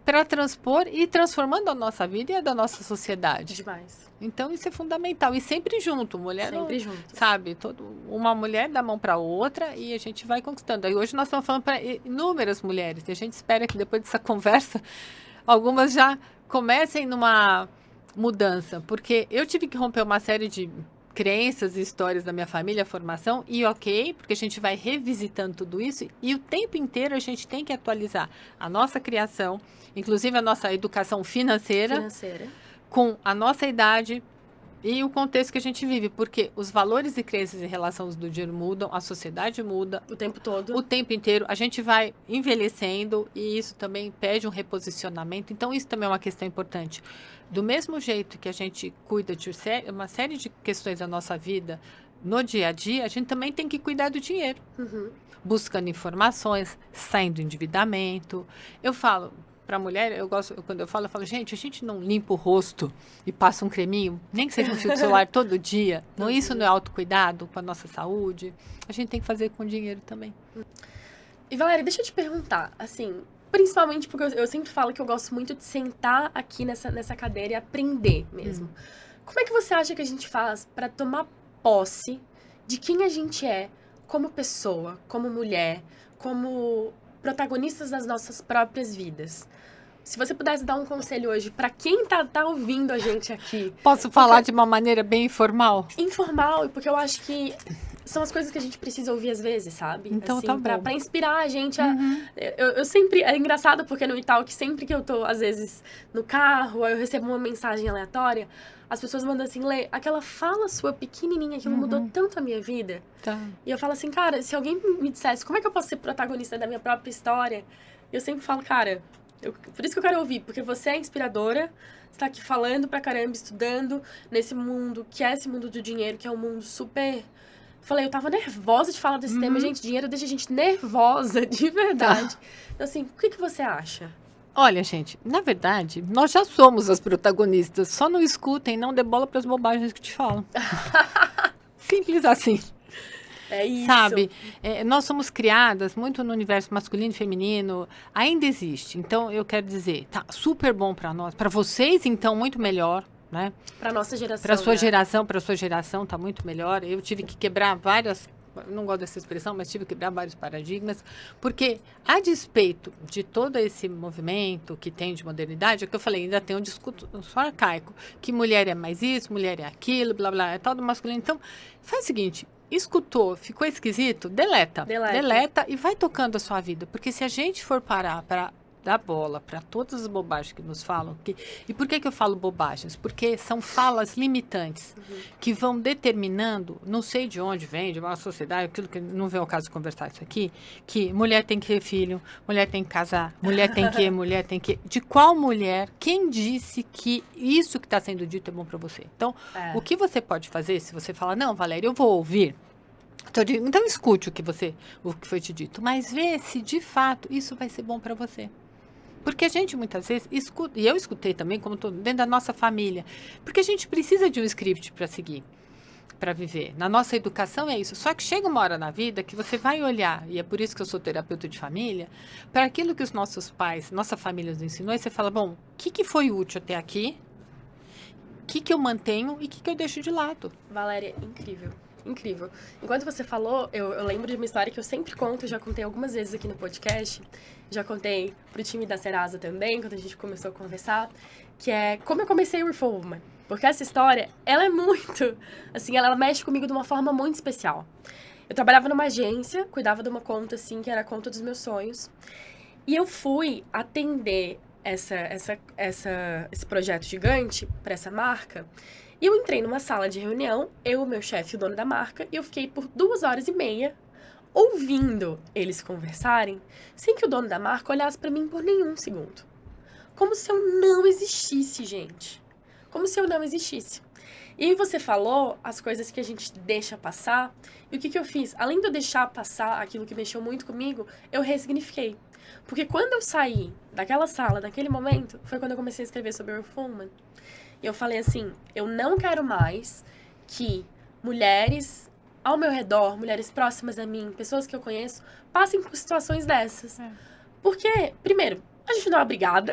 para transpor e ir transformando a nossa vida e a da nossa sociedade. Demais. Então, isso é fundamental. E sempre junto, mulher. Sempre junto. Sabe? Uma mulher dá a mão para outra e a gente vai conquistando. Aí hoje nós estamos falando para inúmeras mulheres. E a gente espera que depois dessa conversa, algumas já comecem numa mudança. Porque eu tive que romper uma série de crenças e histórias da minha família, formação, e porque a gente vai revisitando tudo isso, e o tempo inteiro a gente tem que atualizar a nossa criação, inclusive a nossa educação financeira. Com a nossa idade, E o contexto que a gente vive, porque os valores e crenças em relação ao uso do dinheiro mudam, a sociedade muda. O tempo todo. O tempo inteiro. A gente vai envelhecendo e isso também pede um reposicionamento. Então, isso também é uma questão importante. Do mesmo jeito que a gente cuida de uma série de questões da nossa vida no dia a dia, a gente também tem que cuidar do dinheiro. Buscando informações, saindo do endividamento. Eu falo... Para a mulher, quando eu falo, gente, a gente não limpa o rosto e passa um creminho, nem que seja um fio de celular todo dia. Não, isso não é autocuidado com a nossa saúde. A gente tem que fazer com dinheiro também. E Valéria, deixa eu te perguntar, assim, principalmente porque eu sempre falo que eu gosto muito de sentar aqui nessa cadeira e aprender mesmo. Como é que você acha que a gente faz para tomar posse de quem a gente é como pessoa, como mulher, como protagonistas das nossas próprias vidas? Se você pudesse dar um conselho hoje para quem tá ouvindo a gente aqui. Posso falar de uma maneira bem informal? Informal, porque eu acho que são as coisas que a gente precisa ouvir às vezes, sabe? Então assim, tá bom. Pra inspirar a gente. Eu sempre... É engraçado porque no Italki, sempre que eu tô, às vezes, no carro, eu recebo uma mensagem aleatória, as pessoas mandam assim, Lê, aquela fala sua pequenininha, aquilo mudou tanto a minha vida. Tá. E eu falo assim, cara, se alguém me dissesse como é que eu posso ser protagonista da minha própria história, eu sempre falo, cara... por isso que eu quero ouvir, porque você é inspiradora, você tá aqui falando pra caramba, estudando nesse mundo, que é esse mundo do dinheiro, que é um mundo super... Falei, eu tava nervosa de falar desse tema, gente, dinheiro deixa a gente nervosa, de verdade. Então, assim, o que você acha? Olha, gente, na verdade, nós já somos as protagonistas, só não escutem, não dê bola pras bobagens que te falam. Simples assim. É isso. Sabe, nós somos criadas muito no universo masculino e feminino, ainda existe. Então, eu quero dizer, tá super bom para nós. Para vocês, então, muito melhor, né? Para nossa geração. Para sua geração, para sua geração, tá muito melhor. Eu tive que quebrar várias... Não gosto dessa expressão, mas tive que quebrar vários paradigmas, porque a despeito de todo esse movimento que tem de modernidade, é o que eu falei, ainda tem um discurso arcaico, que mulher é mais isso, mulher é aquilo, blá, blá, é tal do masculino. Então, faz o seguinte, escutou, ficou esquisito, deleta e vai tocando a sua vida, porque se a gente for parar para dar bola para todas as bobagens que nos falam, e por que eu falo bobagens? Porque são falas limitantes que vão determinando, não sei de onde vem, de uma sociedade, aquilo que não vem ao caso de conversar isso aqui, que mulher tem que ter filho, mulher tem que casar, mulher tem que... De qual mulher? Quem disse que isso que está sendo dito é bom para você? Então, o que você pode fazer, se você falar, não, Valéria, eu vou ouvir, então escute o que foi te dito, mas vê se de fato isso vai ser bom para você. Porque a gente muitas vezes escuta, e eu escutei também, como estou dentro da nossa família, porque a gente precisa de um script para seguir, para viver. Na nossa educação é isso. Só que chega uma hora na vida que você vai olhar, e é por isso que eu sou terapeuta de família, para aquilo que os nossos pais, nossa família nos ensinou, e você fala, bom, o que foi útil até aqui? O que eu mantenho e o que eu deixo de lado? Valéria, incrível. Incrível. Enquanto você falou, eu lembro de uma história que eu sempre conto, já contei algumas vezes aqui no podcast, já contei pro time da Serasa também, quando a gente começou a conversar, que é como eu comecei o Reforma. Porque essa história, ela é muito, assim, ela mexe comigo de uma forma muito especial. Eu trabalhava numa agência, cuidava de uma conta, assim, que era a conta dos meus sonhos, e eu fui atender esse projeto gigante para essa marca. E eu entrei numa sala de reunião, eu, o meu chefe e o dono da marca, e eu fiquei por 2h30 ouvindo eles conversarem, sem que o dono da marca olhasse para mim por nenhum segundo. Como se eu não existisse, gente. Como se eu não existisse. E aí você falou as coisas que a gente deixa passar, e o que eu fiz? Além de eu deixar passar aquilo que mexeu muito comigo, eu ressignifiquei. Porque quando eu saí daquela sala, naquele momento, foi quando eu comecei a escrever sobre o Reforma. E eu falei assim, eu não quero mais que mulheres ao meu redor, mulheres próximas a mim, pessoas que eu conheço, passem por situações dessas. Porque, primeiro, a gente não é obrigada.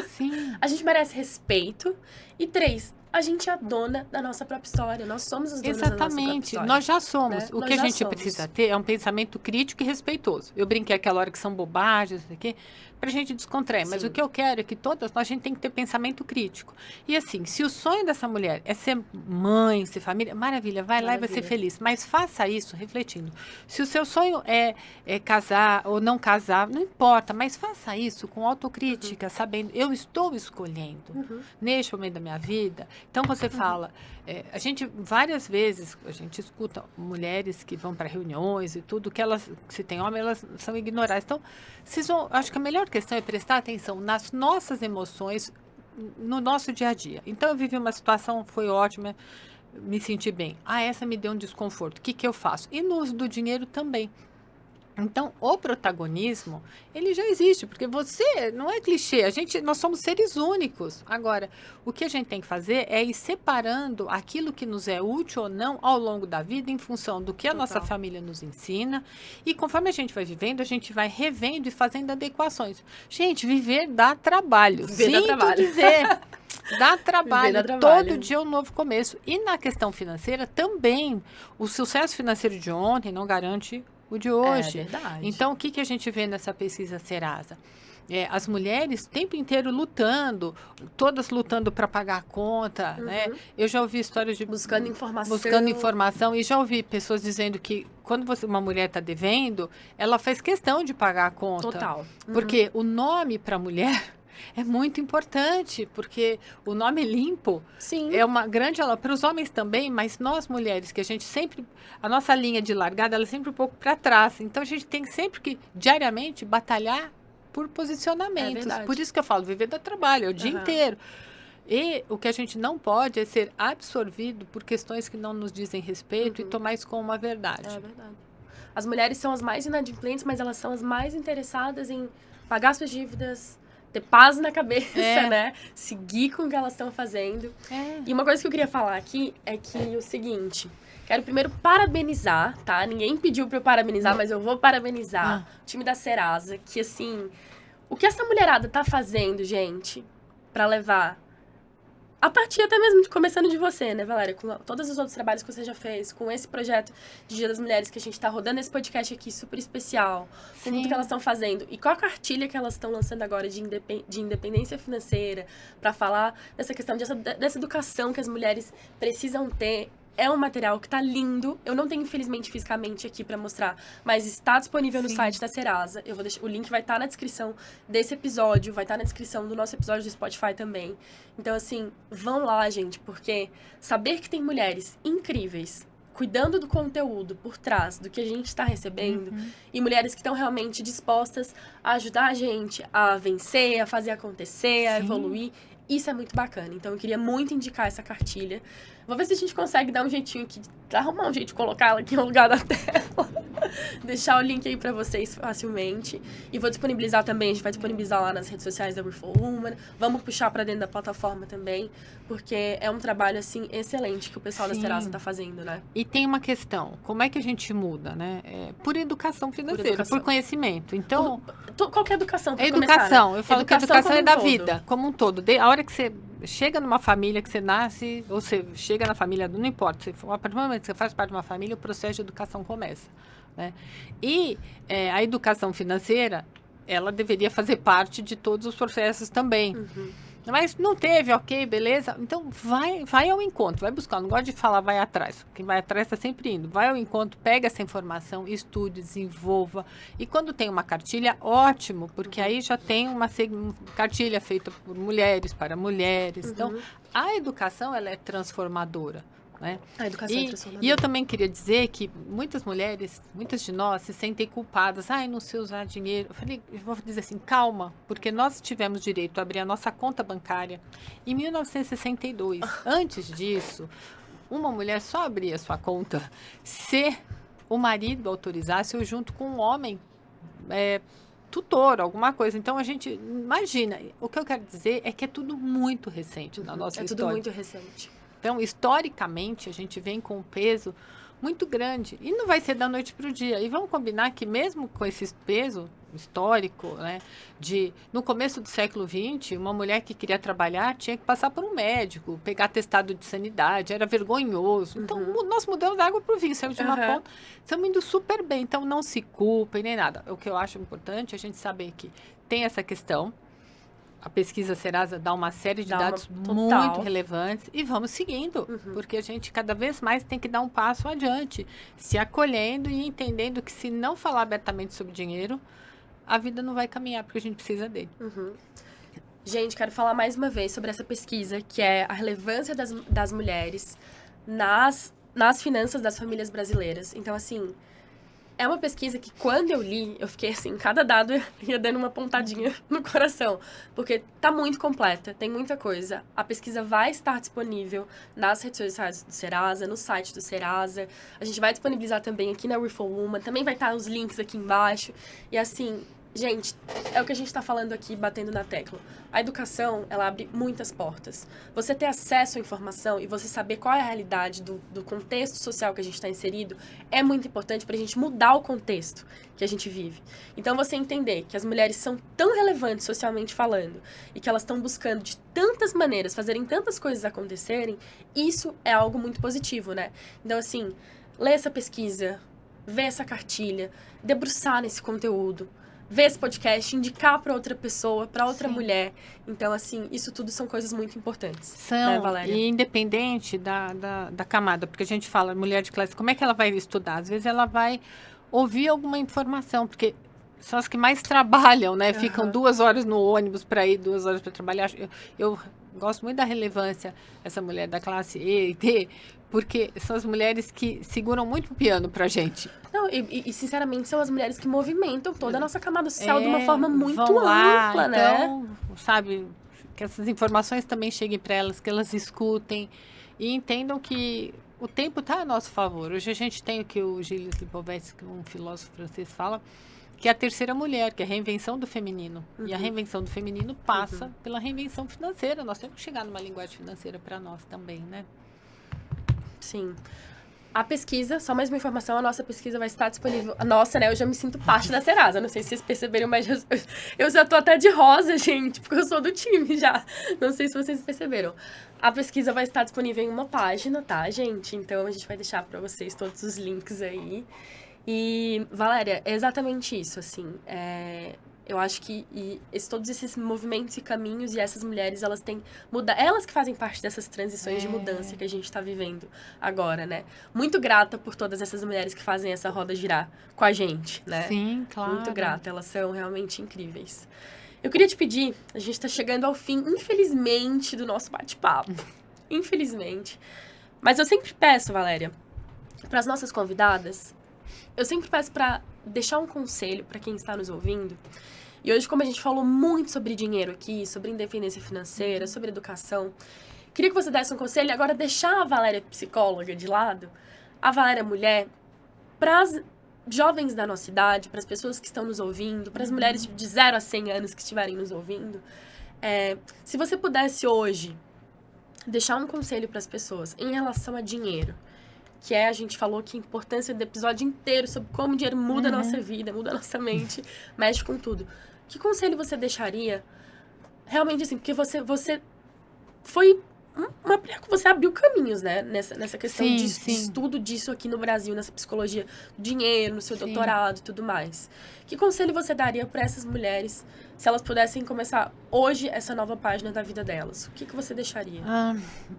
Sim. A gente merece respeito. E 3, a gente é a dona da nossa própria história. Nós somos os donos da nossa própria história. Nós já somos. Né? O que a gente precisa ter é um pensamento crítico e respeitoso. Eu brinquei aquela hora que são bobagens, isso aqui, pra gente descontrair. Mas o que eu quero é que a gente tem que ter pensamento crítico. E assim, se o sonho dessa mulher é ser mãe, ser família, maravilha, vai lá e vai ser feliz. Mas faça isso refletindo. Se o seu sonho é casar ou não casar, não importa, mas faça isso com autocrítica, sabendo, eu estou escolhendo, neste momento da minha vida, Então, você fala, a gente, várias vezes, a gente escuta mulheres que vão para reuniões e tudo, que elas, se tem homem, elas são ignoradas. Então, acho que a melhor questão é prestar atenção nas nossas emoções, no nosso dia a dia. Então, eu vivi uma situação, foi ótima, me senti bem. Essa me deu um desconforto. O que eu faço? E no uso do dinheiro também. Então, o protagonismo, ele já existe, porque você, não é clichê, nós somos seres únicos. Agora, o que a gente tem que fazer é ir separando aquilo que nos é útil ou não ao longo da vida, em função do que a nossa família nos ensina. E conforme a gente vai vivendo, a gente vai revendo e fazendo adequações. Gente, viver dá trabalho. Sinto dizer. Dá trabalho, todo dia é um novo começo. E na questão financeira também, o sucesso financeiro de ontem não garante o de hoje. É verdade. Então, o que a gente vê nessa pesquisa Serasa? As mulheres o tempo inteiro lutando, todas lutando para pagar a conta, né? Eu já ouvi histórias de... Buscando informação e já ouvi pessoas dizendo que quando uma mulher está devendo, ela faz questão de pagar a conta. Total. Porque o nome para a mulher... é muito importante, porque o nome limpo é uma grande aula para os homens também, mas nós mulheres, que a gente sempre, a nossa linha de largada, ela é sempre um pouco para trás. Então, a gente tem sempre que, diariamente, batalhar por posicionamentos. Por isso que eu falo, viver dá trabalho, é o dia inteiro. E o que a gente não pode é ser absorvido por questões que não nos dizem respeito e tomar isso como uma verdade. É verdade. As mulheres são as mais inadimplentes, mas elas são as mais interessadas em pagar suas dívidas, ter paz na cabeça, né? Seguir com o que elas estão fazendo. E uma coisa que eu queria falar aqui é que o seguinte... Quero primeiro parabenizar, tá? Ninguém pediu pra eu parabenizar, mas eu vou parabenizar o time da Serasa, que assim... O que essa mulherada tá fazendo, gente, pra levar... A partir até mesmo começando de você, né, Valéria? Com todos os outros trabalhos que você já fez, com esse projeto de Dia das Mulheres que a gente tá rodando, esse podcast aqui super especial, com tudo que elas estão fazendo. E qual a cartilha que elas estão lançando agora de independência financeira, para falar dessa questão, dessa educação que as mulheres precisam ter. É um material que tá lindo. Eu não tenho, infelizmente, fisicamente aqui pra mostrar, mas está disponível no site da Serasa. Eu vou deixar, o link vai estar na descrição desse episódio, vai estar na descrição do nosso episódio do Spotify também. Então, assim, vão lá, gente, porque saber que tem mulheres incríveis cuidando do conteúdo por trás do que a gente está recebendo e mulheres que estão realmente dispostas a ajudar a gente a vencer, a fazer acontecer, a evoluir. Isso é muito bacana. Então, eu queria muito indicar essa cartilha. Vou ver se a gente consegue dar um jeitinho aqui, arrumar um jeito de colocar ela aqui no lugar da tela. Deixar o link aí pra vocês facilmente. E vou disponibilizar também, a gente vai disponibilizar lá nas redes sociais da Reform Woman. Vamos puxar pra dentro da plataforma também, porque é um trabalho, assim, excelente que o pessoal da Serasa tá fazendo, né? E tem uma questão, como é que a gente muda, né? Por educação financeira, por conhecimento. Então... Qual que é a educação? Educação, né? Eu falo que a educação é da vida, como um todo. A hora que você chega numa família que você nasce, ou você chega na família, não importa, a partir do momento que você faz parte de uma família, o processo de educação começa, né? E a educação financeira, ela deveria fazer parte de todos os processos também. Mas não teve, ok, beleza. Então, vai ao encontro, vai buscar. Não gosto de falar vai atrás. Quem vai atrás está sempre indo. Vai ao encontro, pega essa informação, estude, desenvolva. E quando tem uma cartilha, ótimo, porque aí já tem uma cartilha feita por mulheres, para mulheres. Então, a educação, ela é transformadora. Né? A educação é transformadora. E eu também queria dizer que muitas mulheres, muitas de nós se sentem culpadas. Não sei usar dinheiro. Eu vou dizer assim, calma, porque nós tivemos direito a abrir a nossa conta bancária em 1962. Antes disso, uma mulher só abria sua conta se o marido autorizasse ou junto com um homem tutor, alguma coisa. Então, a gente imagina. O que eu quero dizer é que é tudo muito recente na nossa história. É tudo muito recente. Então, historicamente, a gente vem com um peso muito grande. E não vai ser da noite para o dia. E vamos combinar que mesmo com esse peso histórico, né, no começo do século XX, uma mulher que queria trabalhar tinha que passar por um médico, pegar atestado de sanidade, era vergonhoso. Então, nós mudamos da água para o vinho, saímos de uma ponta, estamos indo super bem. Então, não se culpem nem nada. O que eu acho importante é a gente saber que tem essa questão. A pesquisa Serasa dá uma série de dados muito relevantes e vamos seguindo, porque a gente cada vez mais tem que dar um passo adiante, se acolhendo e entendendo que se não falar abertamente sobre dinheiro, a vida não vai caminhar, porque a gente precisa dele. Gente, quero falar mais uma vez sobre essa pesquisa, que é a relevância das mulheres nas finanças das famílias brasileiras. Então, assim, é uma pesquisa que, quando eu li, eu fiquei assim, cada dado ia dando uma pontadinha no coração. Porque tá muito completa, tem muita coisa. A pesquisa vai estar disponível nas redes sociais do Serasa, no site do Serasa. A gente vai disponibilizar também aqui na Refor Woman. Também vai estar os links aqui embaixo. E assim, gente, é o que a gente tá falando aqui, batendo na tecla. A educação, ela abre muitas portas. Você ter acesso à informação e você saber qual é a realidade do contexto social que a gente está inserido é muito importante para a gente mudar o contexto que a gente vive. Então, você entender que as mulheres são tão relevantes socialmente falando e que elas estão buscando de tantas maneiras, fazerem tantas coisas acontecerem, isso é algo muito positivo, né? Então, assim, ler essa pesquisa, ver essa cartilha, debruçar nesse conteúdo, ver esse podcast, indicar para outra pessoa, para outra mulher. Então, assim, isso tudo são coisas muito importantes. São, né, Valéria? e independente da camada, porque a gente fala, mulher de classe, como é que ela vai estudar? Às vezes ela vai ouvir alguma informação, porque são as que mais trabalham, né? Ficam 2 horas no ônibus para ir, 2 horas para trabalhar. Eu gosto muito da relevância dessa mulher da classe E e D, porque são as mulheres que seguram muito o piano pra gente. Não, sinceramente, são as mulheres que movimentam toda a nossa camada social de uma forma muito vão lá, ampla, né? Então, sabe, que essas informações também cheguem para elas, que elas escutem e entendam que o tempo está a nosso favor. Hoje a gente tem o que o Gilles Lipovetsky, um filósofo francês, fala, que é a terceira mulher, que é a reinvenção do feminino. E a reinvenção do feminino passa pela reinvenção financeira. Nós temos que chegar numa linguagem financeira para nós também, né? Sim. A pesquisa, só mais uma informação, a nossa pesquisa vai estar disponível. A nossa, né? Eu já me sinto parte da Serasa. Não sei se vocês perceberam, mas eu já tô até de rosa, gente, porque eu sou do time já. Não sei se vocês perceberam. A pesquisa vai estar disponível em uma página, tá, gente? Então, a gente vai deixar pra vocês todos os links aí. E, Valéria, é exatamente isso, assim. Eu acho que todos esses movimentos e caminhos e essas mulheres, elas têm elas que fazem parte dessas transições de mudança que a gente está vivendo agora, né? Muito grata por todas essas mulheres que fazem essa roda girar com a gente, né? Sim, claro. Muito grata, elas são realmente incríveis. Eu queria te pedir, a gente está chegando ao fim, infelizmente, do nosso bate-papo. Infelizmente. Mas eu sempre peço, Valéria, para as nossas convidadas, eu sempre peço para deixar um conselho para quem está nos ouvindo. E hoje, como a gente falou muito sobre dinheiro aqui, sobre independência financeira, sobre educação, queria que você desse um conselho e agora deixar a Valéria psicóloga de lado, a Valéria mulher, para as jovens da nossa idade, para as pessoas que estão nos ouvindo, para as mulheres de 0 a 100 anos que estiverem nos ouvindo. Se você pudesse hoje deixar um conselho para as pessoas em relação a dinheiro, que a gente falou que a importância do episódio inteiro sobre como o dinheiro muda a nossa vida, muda a nossa mente, mexe com tudo. Que conselho você deixaria? Realmente, assim, porque você foi você abriu caminhos, né? Nessa questão de estudo disso aqui no Brasil, nessa psicologia do dinheiro, no seu doutorado e tudo mais. Que conselho você daria para essas mulheres, se elas pudessem começar hoje essa nova página da vida delas? O que você deixaria?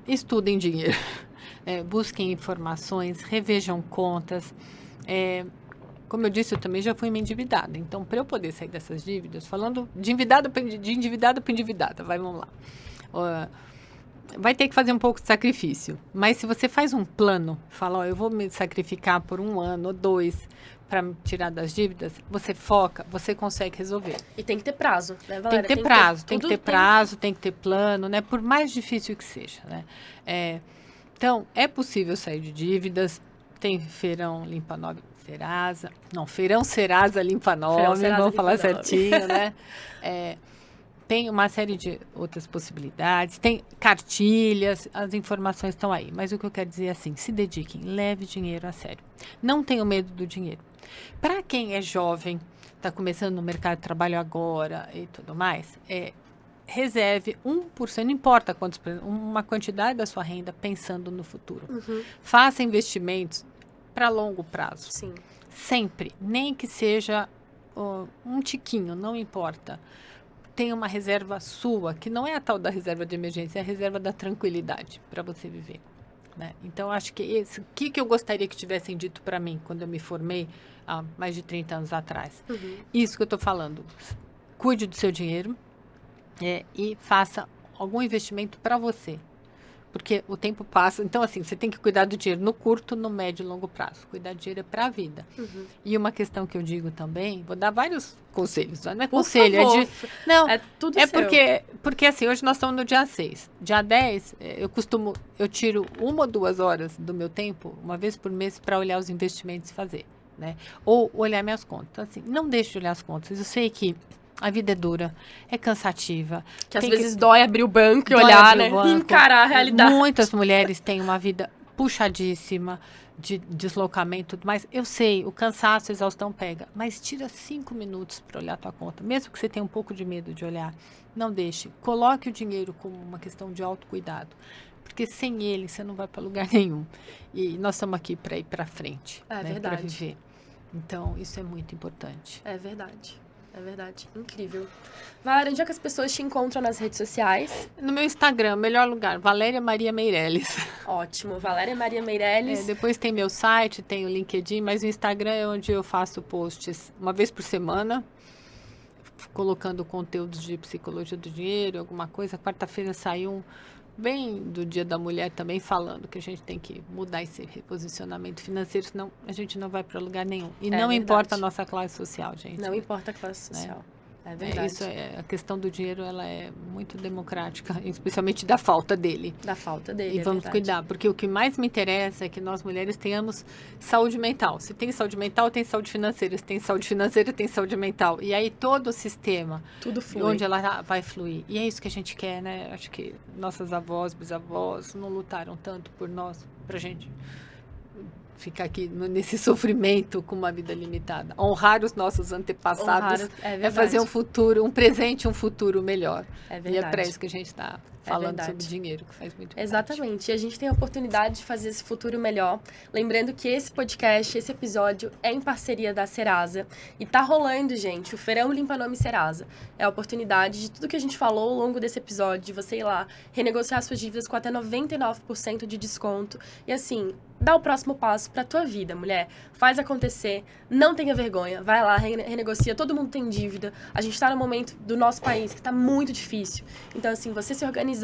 Estudem dinheiro. Busquem informações, revejam contas. Como eu disse, eu também já fui uma endividada. Então, para eu poder sair dessas dívidas, falando de endividada para endividada, vamos lá. Vai ter que fazer um pouco de sacrifício. Mas se você faz um plano, fala, eu vou me sacrificar por 1 ano ou 2 para me tirar das dívidas, você foca, você consegue resolver. E tem que ter prazo, né, Valéria? Tem que ter prazo, tem que ter prazo, tem que ter plano, né? Por mais difícil que seja, né? Então, é possível sair de dívidas. Tem Feirão Limpa Nome Serasa. Não, Feirão Serasa Limpa Nome, vamos falar certinho, né? Tem uma série de outras possibilidades. Tem cartilhas, as informações estão aí. Mas o que eu quero dizer é assim, se dediquem, leve dinheiro a sério. Não tenham medo do dinheiro. Para quem é jovem, está começando no mercado de trabalho agora e tudo mais, reserve 1%, não importa quantos, uma quantidade da sua renda pensando no futuro. Faça investimentos para longo prazo. Sim. Sempre, nem que seja um tiquinho, não importa. Tenha uma reserva sua, que não é a tal da reserva de emergência, é a reserva da tranquilidade para você viver. Né? Então, acho que o que eu gostaria que tivessem dito para mim quando eu me formei há mais de 30 anos atrás? Isso que eu estou falando. Cuide do seu dinheiro. E faça algum investimento para você. Porque o tempo passa. Então, assim, você tem que cuidar do dinheiro no curto, no médio e longo prazo. Cuidar do dinheiro é para a vida. Uhum. E uma questão que eu digo também, vou dar vários conselhos. Não é Por conselho, favor. é de... Não, É tudo é seu. porque assim, hoje nós estamos no dia 6. Dia 10, eu tiro 1 ou 2 horas do meu tempo, uma vez por mês, para olhar os investimentos e fazer, né? Ou olhar minhas contas. Assim, não deixe de olhar as contas. Eu sei que a vida é dura, é cansativa. Que às vezes dói abrir o banco e olhar, né? E encarar a realidade. Muitas mulheres têm uma vida puxadíssima, de deslocamento, mas eu sei, o cansaço, a exaustão pega, mas tira 5 minutos para olhar a tua conta, mesmo que você tenha um pouco de medo de olhar, não deixe, coloque o dinheiro como uma questão de autocuidado, porque sem ele você não vai para lugar nenhum, e nós estamos aqui para ir para frente, É né, verdade. para viver, então isso é muito importante. É verdade. É verdade. Incrível. Valéria, onde é que as pessoas te encontram nas redes sociais? No meu Instagram, melhor lugar, Valéria Maria Meirelles. Ótimo. Valéria Maria Meirelles. Depois tem meu site, tem o LinkedIn, mas o Instagram é onde eu faço posts uma vez por semana, colocando conteúdos de psicologia do dinheiro, alguma coisa. Quarta-feira saiu um bem do Dia da Mulher também, falando que a gente tem que mudar esse reposicionamento financeiro, senão a gente não vai para lugar nenhum. E não verdade. importa a nossa classe social, gente. Não importa a classe social. É verdade. Isso a questão do dinheiro, ela é muito democrática, especialmente da falta dele. Da falta dele, E vamos cuidar, porque o que mais me interessa é que nós mulheres tenhamos saúde mental. Se tem saúde mental, tem saúde financeira. Se tem saúde financeira, tem saúde mental. E aí todo o sistema, tudo flui. Onde ela vai fluir. E é isso que a gente quer, né? Acho que nossas avós, bisavós não lutaram tanto por nós, pra gente ficar aqui nesse sofrimento com uma vida limitada. Honrar os nossos antepassados é fazer um futuro, um presente, um futuro melhor. É verdade. E é para isso que a gente está falando sobre dinheiro, que faz muito Exatamente. E a gente tem a oportunidade de fazer esse futuro melhor. Lembrando que esse podcast, esse episódio é em parceria da Serasa. E tá rolando, gente, o Feirão Limpa Nome Serasa. É a oportunidade de tudo que a gente falou ao longo desse episódio, de você ir lá, renegociar suas dívidas com até 99% de desconto. E assim, dá o próximo passo pra tua vida, mulher. Faz acontecer, não tenha vergonha. Vai lá, renegocia, todo mundo tem dívida. A gente tá no momento do nosso país que tá muito difícil. Então, assim, você se organizar,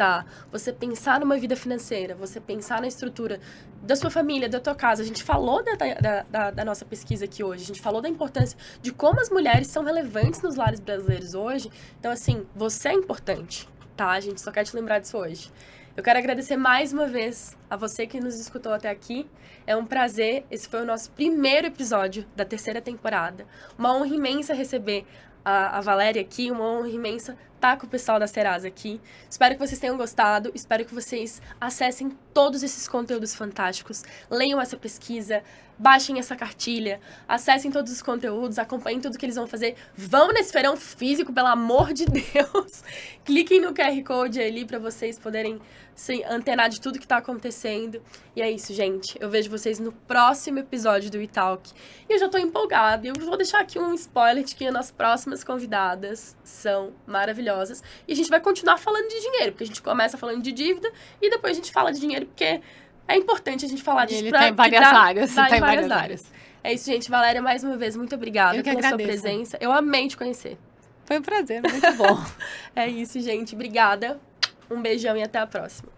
você pensar numa vida financeira, você pensar na estrutura da sua família, da tua casa. A gente falou da nossa pesquisa aqui hoje, a gente falou da importância de como as mulheres são relevantes nos lares brasileiros hoje. Então, assim, você é importante, tá? A gente só quer te lembrar disso hoje. Eu quero agradecer mais uma vez a você que nos escutou até aqui. É um prazer. Esse foi o nosso primeiro episódio da 3ª temporada. Uma honra imensa receber a Valéria aqui, uma honra imensa estar com o pessoal da Serasa aqui. Espero que vocês tenham gostado, espero que vocês acessem todos esses conteúdos fantásticos, leiam essa pesquisa, baixem essa cartilha, acessem todos os conteúdos, acompanhem tudo que eles vão fazer. Vão nesse feirão físico, pelo amor de Deus! Cliquem no QR Code ali para vocês poderem se antenar de tudo que está acontecendo. E é isso, gente. Eu vejo vocês no próximo episódio do WeTalk. E eu já tô empolgada. Eu vou deixar aqui um spoiler de que as nossas próximas convidadas são maravilhosas. E a gente vai continuar falando de dinheiro, porque a gente começa falando de dívida e depois a gente fala de dinheiro, porque é importante a gente falar disso. Ele tá em várias áreas. Tá em várias áreas. É isso, gente. Valéria, mais uma vez, muito obrigada pela sua presença. Eu amei te conhecer. Foi um prazer, muito bom. É isso, gente. Obrigada. Um beijão e até a próxima.